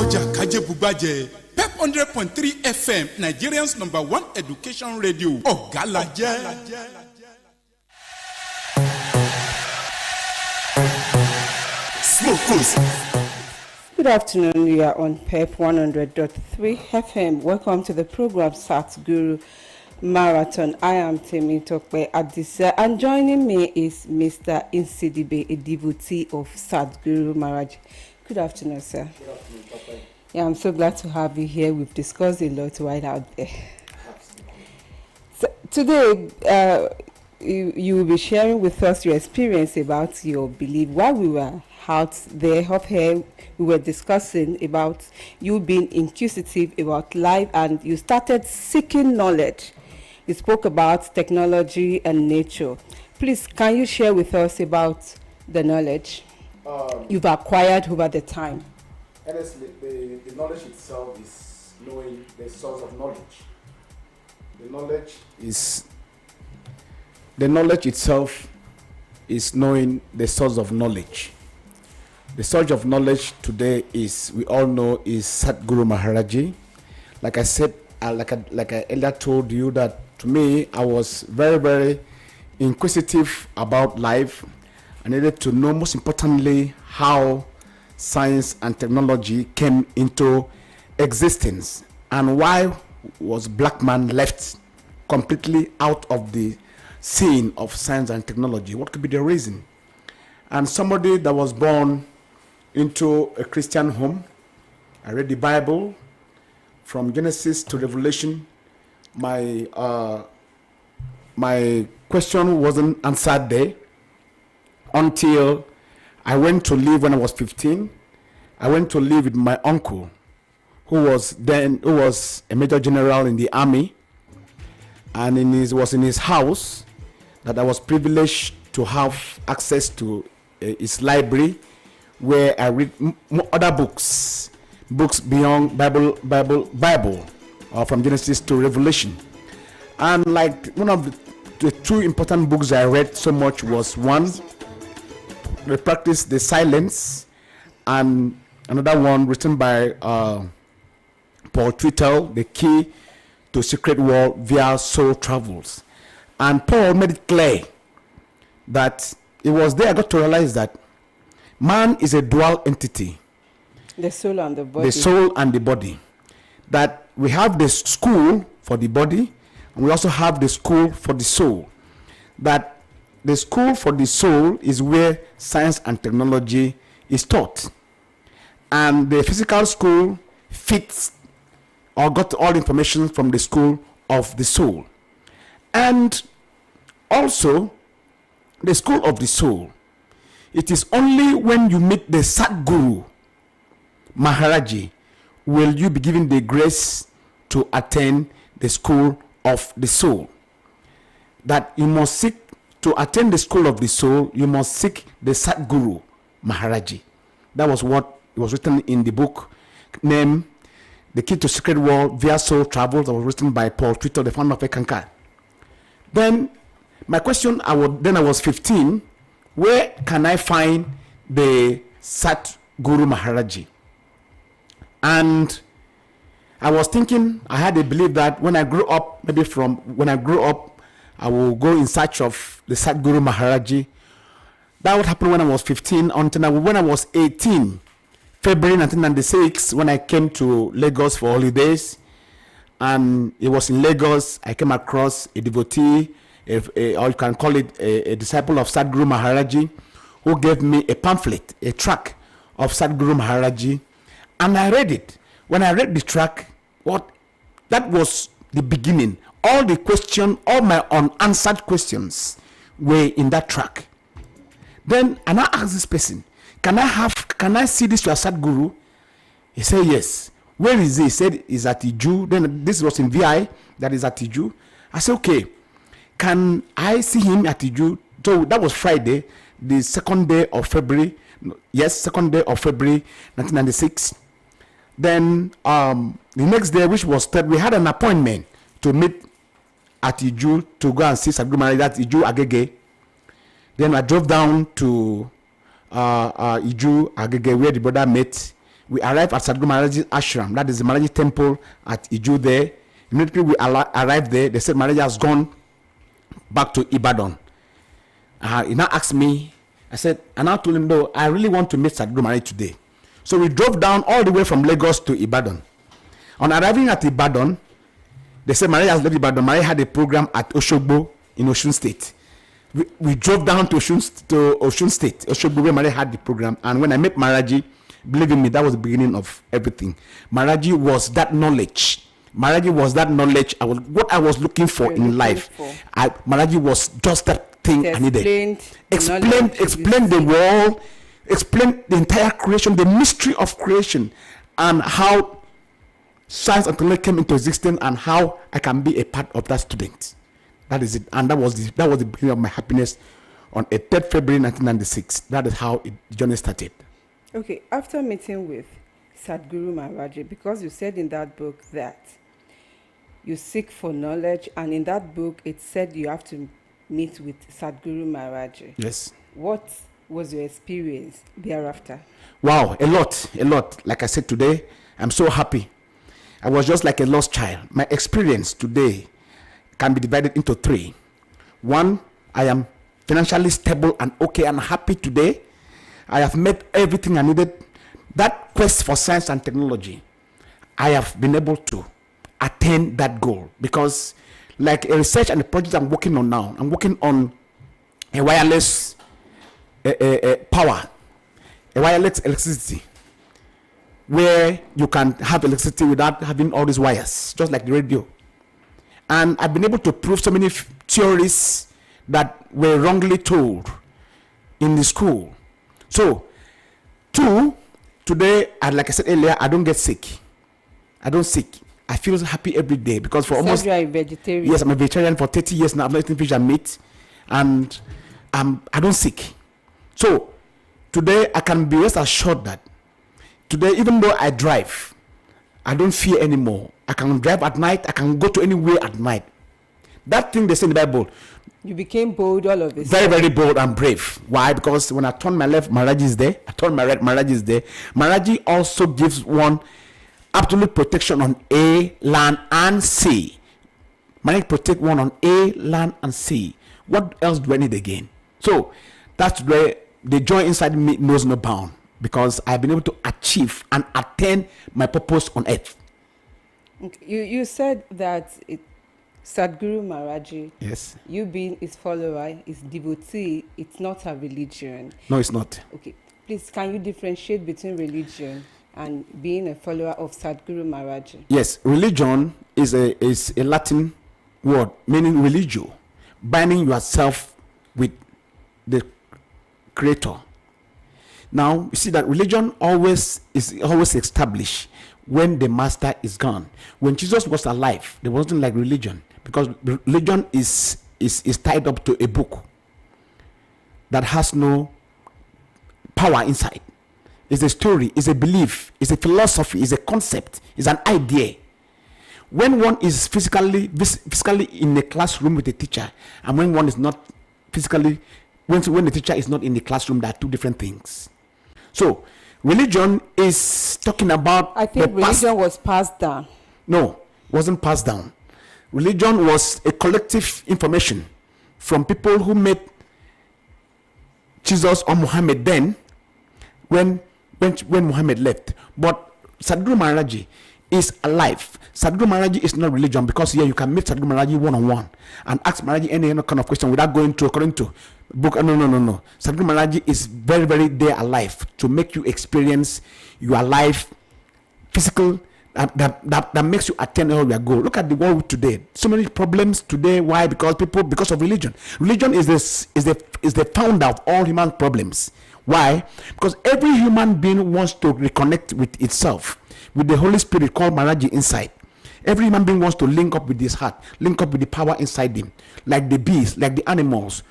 Kaje Bubaje, Pep 100.3 FM, Nigerian's #1 education radio. Ogalaje. Good afternoon. We are on Pep 100.3 FM. Welcome to the program Satguru Marathon. I am Temitope Adisa, and joining me is Mr. Insidibe, a devotee of Satguru Maharaji. Good afternoon, sir. Good afternoon, Papa. Yeah, I'm so glad to have you here. We've discussed a lot while out there. So today, you will be sharing with us your experience about your belief. While we were out there up here, we were discussing about you being inquisitive about life, and you started seeking knowledge. You spoke about technology and nature. Please, can you share with us about the knowledge you've acquired over the time? Honestly, the knowledge itself is knowing the source of knowledge. The knowledge itself is knowing the source of knowledge. The source of knowledge today is, we all know, is Satguru Maharaji. Like I said, like I earlier told you, that to me, I was very, very inquisitive about life. I needed to know, most importantly, how science and technology came into existence, and why was black man left completely out of the scene of science and technology. What could be the reason? And somebody that was born into a Christian home, I read the Bible from Genesis to Revelation. My question wasn't answered there until I went to live when I was 15. I went to live with my uncle, who was a major general in the army, and was in his house that I was privileged to have access to his library, where I read other books beyond Bible, from Genesis to Revelation. And like one of the two important books I read so much was one, The Practice the Silence, and another one written by Paul Twittle, The Key to Secret World via Soul Travels. And Paul made it clear that it was there I got to realize that man is a dual entity. The soul and the body. The soul and the body. That we have the school for the body, and we also have the school for the soul. That the school for the soul is where science and technology is taught. And the physical school fits or got all information from the school of the soul. And also, the school of the soul, it is only when you meet the Satguru Maharaji will you be given the grace to attend the school of the soul. That you must seek to attend the school of the soul, you must seek the Satguru Maharaji. That was what was written in the book named The Key to Secret World via Soul Travels, that was written by Paul Twittle, the founder of Ekanka. Then my question, I was 15, where can I find the Satguru Maharaji? And I was thinking, I had a belief that when I grew up, I will go in search of the Satguru Maharaji. That would happen when I was 15, until when I was 18, February 1996, when I came to Lagos for holidays. And it was in Lagos, I came across a devotee, or you can call it a disciple of Satguru Maharaji, who gave me a pamphlet, a tract of Satguru Maharaji. And I read it. When I read the tract, that was the beginning. All my unanswered questions were in that tract. Then, and I asked this person, can I see this your Satguru? He said, yes. Where is he? He said, he's at Iju. Then this was in VI, that is at Iju. I said, okay, can I see him at Iju? So that was Friday, the 2nd day of February. Yes, 2nd day of February, 1996. Then the next day, which was third, we had an appointment to meet at Iju to go and see Satguru Maharaji at Iju Agege. Then I drove down to Iju Agege, where the brother met. We arrived at Satguru Maharaji's ashram, that is the Maharaji temple at Iju there. Immediately we arrived there, they said Maharaji has gone back to Ibadan. He now asked me, I now told him, no, I really want to meet Satguru Maharaji today. So we drove down all the way from Lagos to Ibadan. On arriving at Ibadan, they said Maharaji has left Ibadan. Maharaji had a program at Oshogbo in Osun State. We drove down to Osun State, Oshogbo, where Maharaji had the program. And when I met Maharaji, believe in me, that was the beginning of everything. Maharaji was that knowledge. Maharaji was that knowledge. What I was looking for in life. Maharaji was just that thing I needed. Explain the world, explain the entire creation, the mystery of creation, and how science and technology came into existence, and how I can be a part of that student. That is it. And that was the beginning of my happiness on a 3rd February 1996. That is how the journey started. Okay, after meeting with Satguru Maharaji, because you said in that book that you seek for knowledge, and in that book it said you have to meet with Satguru Maharaji. Yes. What was your experience thereafter? Wow, a lot. Like I said today, I'm so happy. I was just like a lost child. My experience today can be divided into 3. 1, I am financially stable and okay and happy today. I have met everything I needed. That quest for science and technology, I have been able to attain that goal, because like a research and a project I'm working on now, I'm working on a wireless power, a wireless electricity, where you can have electricity without having all these wires, just like the radio. And I've been able to prove so many theories that were wrongly told in the school. So, 2, today, like I said earlier, I don't get sick. I don't sick. I feel happy every day, because for almost... you are a vegetarian. Yes, I'm a vegetarian for 30 years now. I've not eaten fish and meat, and I don't sick. So, today, I can be rest assured that today, even though I drive, I don't fear anymore. I can drive at night. I can go to anywhere at night. That thing they say in the Bible. You became bold all of this. Very, very bold and brave. Why? Because when I turn my left, Maharaji is there. I turn my right, Maharaji is there. Maharaji also gives one absolute protection on air, land, and sea. Maharaji protect one on air, land, and sea. What else do I need again? So that's where the joy inside me knows no bound, because I've been able to achieve and attain my purpose on earth. Okay. You said that Satguru Maharaji, yes, you being his follower, his devotee, it's not a religion. No, it's not. Okay, please, can you differentiate between religion and being a follower of Satguru Maharaji? Yes, religion is a Latin word meaning religio, binding yourself with the Creator. Now, you see that religion is always established when the master is gone. When Jesus was alive, there wasn't like religion, because religion is tied up to a book that has no power inside. It's a story, it's a belief, it's a philosophy, it's a concept, it's an idea. When one is physically in a classroom with a teacher, and when one is not physically, when the teacher is not in the classroom, there are 2 different things. So, religion is talking about... I think religion was passed down. No, it wasn't passed down. Religion was a collective information from people who met Jesus or Muhammad then, when Muhammad left. But Satguru Maharaji is alive. Satguru Maharaji is not religion, because here you can meet Satguru Maharaji one-on-one and ask Maharaji any kind of question without going to according to book. No. Satguru Maharaji is very, very there alive to make you experience your life, physical, that makes you attain all your goal. Look at the world today. So many problems today. Why? Because of religion. Religion is the founder of all human problems. Why? Because every human being wants to reconnect with itself, with the Holy Spirit called Maharaji inside. Every human being wants to link up with his heart, link up with the power inside him, like the bees, like the animals.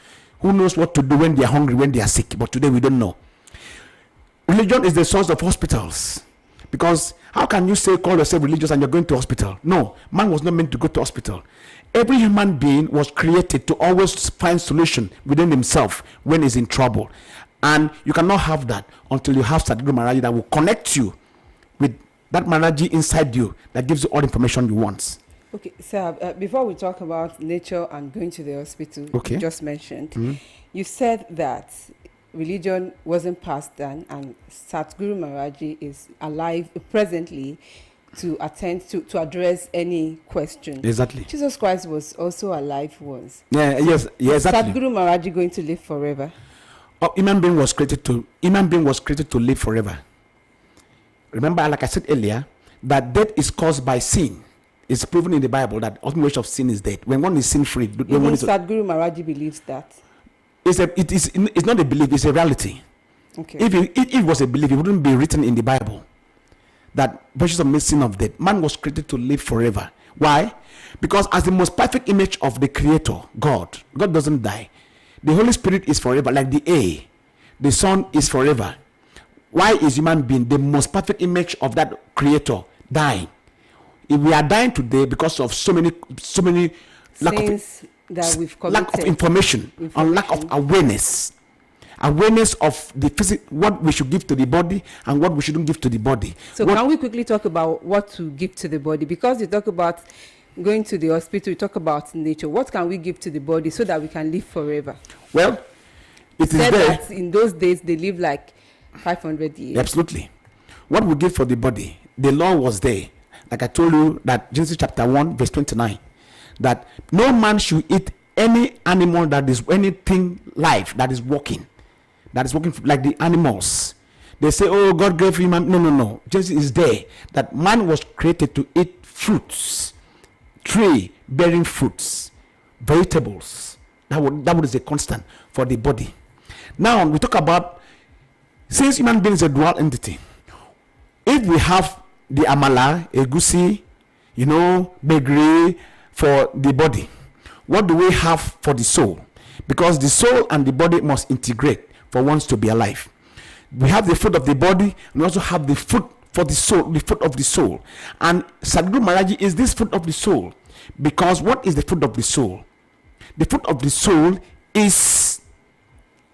Who knows what to do when they are hungry, when they are sick? But today we don't know. Religion is the source of hospitals. Because how can you say call yourself religious and you're going to hospital? No, man was not meant to go to hospital. Every human being was created to always find solution within himself when he's in trouble. And you cannot have that until you have Satguru Maharaji that will connect you that Maharaji inside you that gives you all the information you want. Okay, so before we talk about nature and going to the hospital, you just mentioned, you said that religion wasn't passed down, and Satguru Maharaji is alive presently to address any question. Exactly. Jesus Christ was also alive once. Yeah, yes, exactly. Satguru Maharaji going to live forever? Human being was created to live forever. Remember, like I said earlier, that death is caused by sin. It's proven in the Bible that ultimate wage of sin is death. When one is sin free, even Satguru Maharaji believes that. It's not a belief; it's a reality. Okay. If it was a belief, it wouldn't be written in the Bible that verses of sin of death. Man was created to live forever. Why? Because as the most perfect image of the Creator, God doesn't die. The Holy Spirit is forever, like the air. The Son is forever. Why is human being the most perfect image of that Creator dying? If we are dying today because of so many lack of information and lack of awareness of the what we should give to the body and what we shouldn't give to the body. So can we quickly talk about what to give to the body? Because you talk about going to the hospital, you talk about nature. What can we give to the body so that we can live forever? Well, it is there. That in those days they lived like 500 years. Absolutely. What we give for the body, the law was there. Like I told you, that Genesis chapter 1 verse 29, that no man should eat any animal that is anything live that is walking like the animals. They say, oh, God gave him no. Genesis is there that man was created to eat fruits, tree bearing fruits, vegetables. That is a constant for the body. Now we talk about, since human being is a dual entity, if we have the amala, egusi, begri for the body, what do we have for the soul? Because the soul and the body must integrate for ones to be alive. We have the food of the body, and we also have the food for the soul, the food of the soul. And Satguru Maharaji is this food of the soul. Because what is the food of the soul? The food of the soul is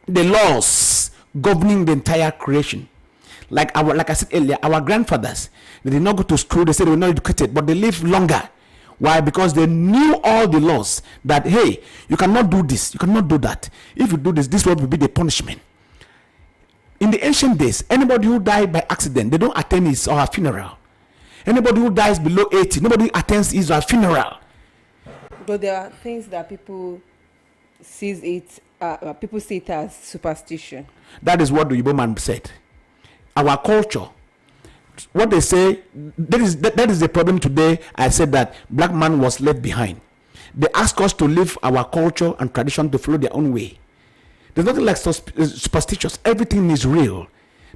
the laws governing the entire creation. Like I said earlier, our grandfathers, they did not go to school, they said they were not educated, but they lived longer. Why? Because they knew all the laws that, hey, you cannot do this, you cannot do that. If you do this, this will be the punishment. In the ancient days, anybody who died by accident, they don't attend his or her funeral. Anybody who dies below 80, nobody attends his or her funeral. But there are things that people see it as superstition. That is what the Igbo man said. Our culture, what they say, that is the problem today. I said that black man was left behind. They ask us to leave our culture and tradition to follow their own way. There's nothing like superstitious. Everything is real.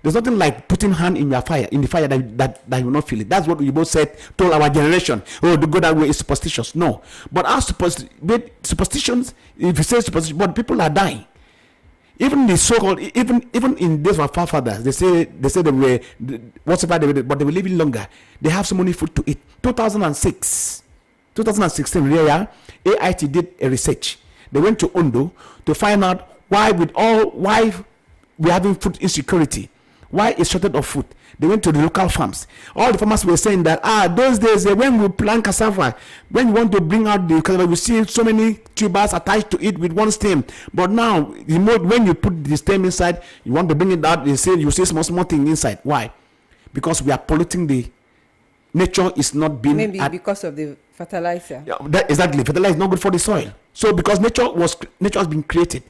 There's nothing like putting hand in the fire that you will not feel it. That's what we both told our generation. Oh, to go that way is superstitious. No. But our superstitions, if you say superstition, but people are dying. Even the so-called, even in days of our forefathers, they say they were whatever they were, but they were living longer. They have so many food to eat. 2016, AIT did a research. They went to Ondo to find out why we're having food insecurity. Why is shortage of food? They went to the local farms. All the farmers were saying that those days when we plant cassava, when you want to bring out the cassava, we see so many tubers attached to it with one stem. But now, when you put the stem inside, you want to bring it out, you see small thing inside. Why? Because we are polluting the nature. Is not being because of the fertilizer. Yeah, exactly. Fertilizer is not good for the soil. So because nature has been created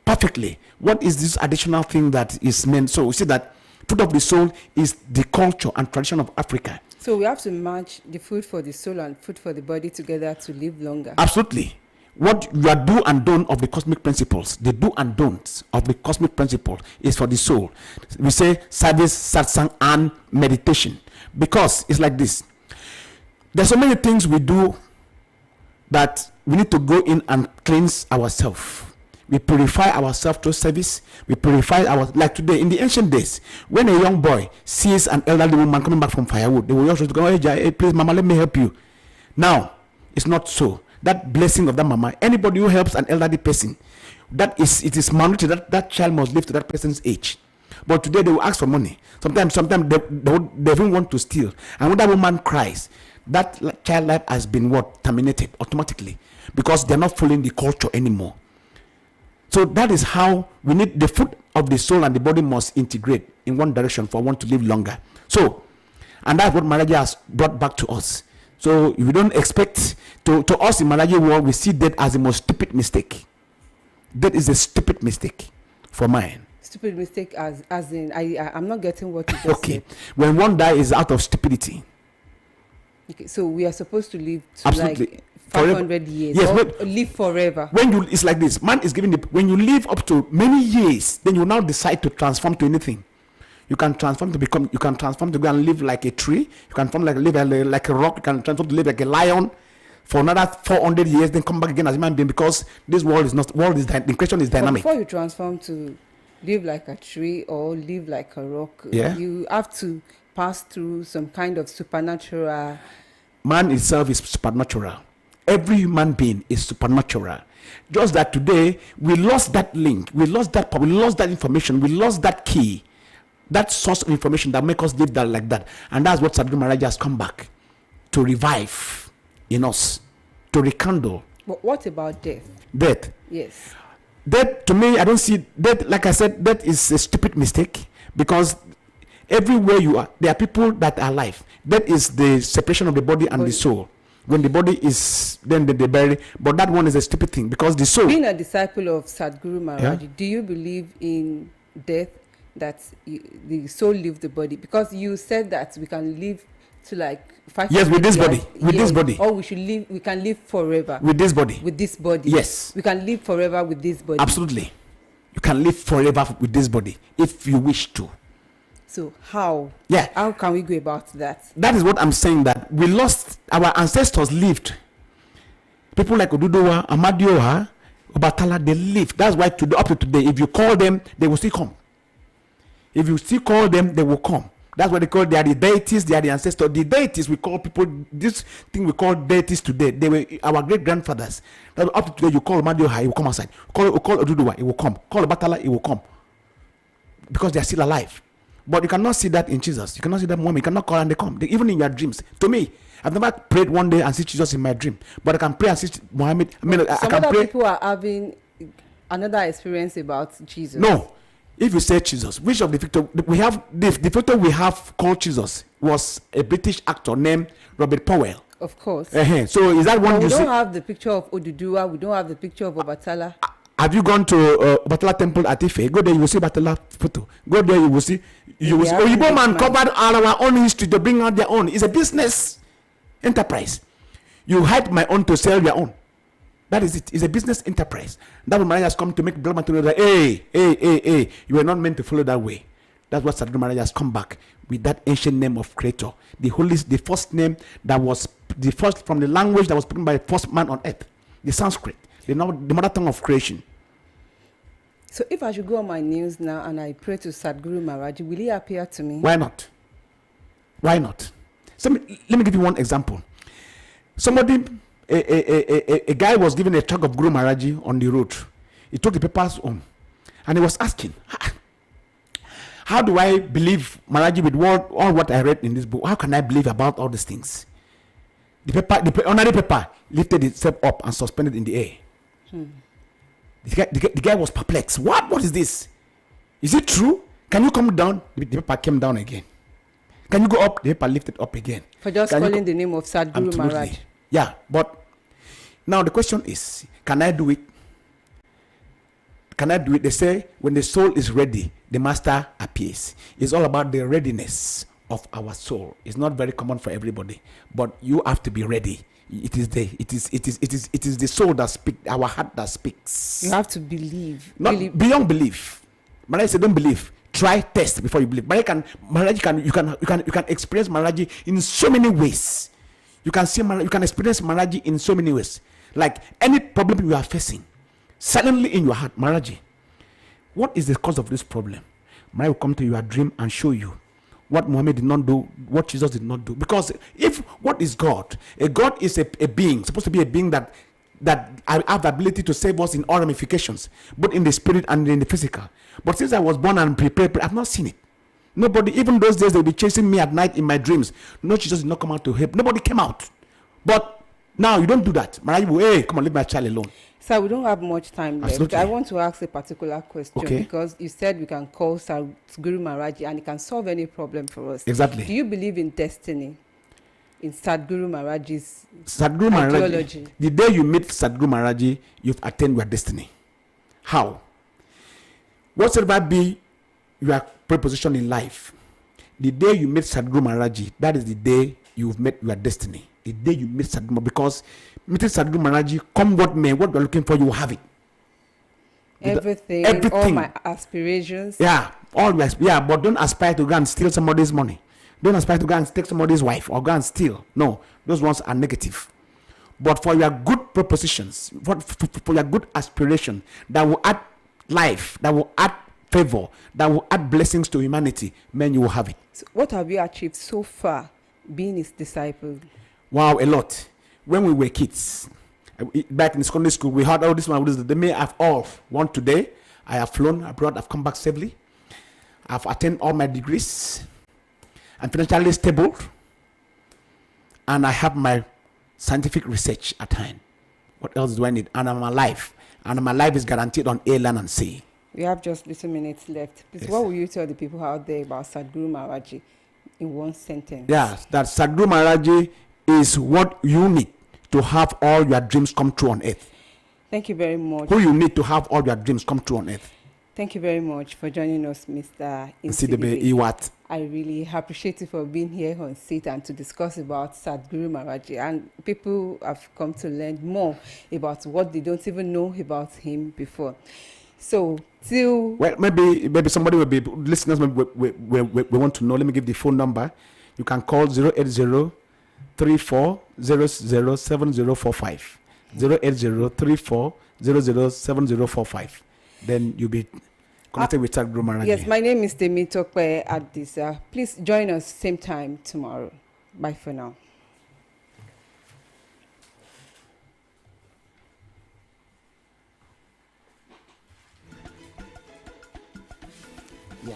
perfectly, what is this additional thing that is meant? So we see that food of the soul is the culture and tradition of Africa. So we have to match the food for the soul and food for the body together to live longer. Absolutely. What you are do and don't of the cosmic principles, the do and don'ts of the cosmic principle is for the soul. We say service, satsang, and meditation. Because it's like this. There's so many things we do that we need to go in and cleanse ourselves. We purify ourselves through service. We purify like today in the ancient days, when a young boy sees an elderly woman coming back from firewood, they will also go, hey, please, mama, let me help you. Now, it's not so. That blessing of that mama, anybody who helps an elderly person, it is mandatory that child must live to that person's age. But today they will ask for money. Sometimes they even want to steal. And when that woman cries, that child life has been terminated automatically, because they're not following the culture anymore. So that is how we need the food of the soul and the body must integrate in one direction for one to live longer. So, and that's what Maharaji has brought back to us. So we don't expect to us in Maharaji world, we see death as the most stupid mistake. That is a stupid mistake for mine. Stupid mistake as in I'm not getting what you just okay. said. When one dies is out of stupidity. Okay, so we are supposed to live to Absolutely. like 500 years, yes, or live forever. It's like this. Man is given when you live up to many years, then you now decide to transform to anything. You can transform to go and live like a tree. You can live like a rock. You can transform to live like a lion for another 400 years, then come back again as a human being, because this world is not, the question is dynamic. But before you transform to live like a tree or live like a rock, you have to pass through some kind of supernatural. Man itself is supernatural. Every human being is supernatural. Just that today we lost that link, we lost that power, we lost that information, we lost that key, that source of information that make us live that like that. And that's what Satguru Maharaji has come back to revive in us, to rekindle. But what about death? Death. Yes. Death, to me, I don't see death. Like I said, death is a stupid mistake, because everywhere you are, there are people that are alive. That is the separation of the body and the soul. When the body is, then they bury. But that one is a stupid thing, because the soul. Being a disciple of Satguru Maharaji, do you believe in death, that the soul leaves the body? Because you said that we can live to like 5 yes, with this years, body, with this body, or we can live forever with this body, yes, we can live forever with this body. Absolutely, you can live forever with this body if you wish to. So how can we go about that? That is what I'm saying, that we lost, our ancestors lived. People like Oduduwa, Amadioha, Obatala, they lived. That's why up to today, if you call them, they will still come. If you still call them, they will come. That's what they call, they are the deities, they are the ancestors. The deities, we call people, this thing we call deities today, they were our great grandfathers. Up to today, you call Madioha, he will come outside. Call Oduduwa, he will come. Call Batala, he will come. Because they are still alive. But you cannot see that in Jesus. You cannot see that moment. You cannot call and they come. Even in your dreams. To me, I've never prayed one day and see Jesus in my dream. But I can pray and see Muhammad. I can pray. People are having another experience about Jesus. No. If you say Jesus, which of the victor we have, the victor we have called Jesus was a British actor named Robert Powell. Of course. So is that one you see? We don't have the picture of Oduduwa. We don't have the picture of Obatala. Have you gone to Obatala Temple at Ife? Go there, you will see Obatala photo. Go there, you will see. Oyibo man covered all our own history to bring out their own. It's a business enterprise. You hide my own to sell your own. That is it. It's a business enterprise. That Maharaji has come to make blood material that, hey, you were not meant to follow that way. That's what Satguru Maharaji has come back with, that ancient name of Creator. The first name that was the first from the language that was spoken by the first man on earth. The Sanskrit. The mother tongue of creation. So if I should go on my knees now and I pray to Satguru Maharaji, will he appear to me? Why not? Why not? So let me give you one example. Somebody, a guy was given a tract of Guru Maharaji on the road. He took the papers home and he was asking, how do I believe Maharaji with all what I read in this book? How can I believe about all these things? The ordinary paper lifted itself up and suspended in the air. The guy was perplexed. What is this? Is it true? Can you come down? The paper came down again. Can you go up? The paper lifted up again. For just calling the name of Satguru Maharaji. Yeah, but now the question is, can I do it? Can I do it? They say when the soul is ready, the master appears. It's all about the readiness of our soul. It's not very common for everybody, but you have to be ready. It is the soul that speaks, our heart that speaks. You have to believe. Not beyond belief. Maharaji said, don't believe. Try, test before you believe. You can experience Maharaji in so many ways. You can experience Maharaji in so many ways. Like any problem you are facing, silently in your heart, Maharaji, what is the cause of this problem? Maharaji will come to your dream and show you what Muhammad did not do, what Jesus did not do. Because if what is God? A God is a being, supposed to be a being that that I have the ability to save us in all ramifications, both in the spirit and in the physical. But since I was born and prepared, I've not seen it. Nobody, even those days, they'll be chasing me at night in my dreams. No, Jesus did not come out to help. Nobody came out. But now you don't do that. Maharaji will, hey, come on, leave my child alone. Sir, we don't have much time left. Absolutely. I want to ask a particular question, Okay. because you said we can call Satguru Maharaji and he can solve any problem for us. Exactly. Do you believe in destiny? In Satguru Maharaji's Sadhguru ideology? Maharaji, the day you meet Sadhguru Maharaji, you've attained your destiny. How? Whatsoever be your preposition in life, the day you meet Sadhguru Maharaji, that is the day you've met your destiny. The day you meet Sadhguru, because meeting Sadhguru Maharaji, come what may, what you're looking for, you will have it. Everything, all my aspirations. Yeah, always. Yeah, but don't aspire to go and steal somebody's money. Don't aspire to go and take somebody's wife or go and steal. No, those ones are negative. But for your good propositions, for your good aspiration, that will add life, that will add favor, that will add blessings to humanity, man, you will have it. So what have you achieved so far being his disciple? Wow, a lot. When we were kids, back in secondary school, we heard all this one. They may have all won today. I have flown abroad. I've come back safely. I've attained all my degrees. I'm financially stable. And I have my scientific research at hand. What else do I need? And I'm alive. And my life is guaranteed on A, land, and sea. We have just little minutes left. Please, Yes. what will you tell the people out there about Satguru Maharaji in one sentence? Yeah, that Satguru Maharaji is what you need to have all your dreams come true on earth. Thank you very much. Who you need to have all your dreams come true on earth. Thank you very much for joining us, Mr. CDB Insidibe. Iwat. I really appreciate you for being here on Seat and to discuss about Satguru Maharaji. And people have come to learn more about what they don't even know about him before. So, Well, maybe somebody will be listeners. Maybe we want to know. Let me give the phone number. You can call 08034007045. 08034007045. Then you'll be connected with Satguru Maharaji. yes, my name is Temitope Adisa. Please join us same time tomorrow. Bye for now. Yeah.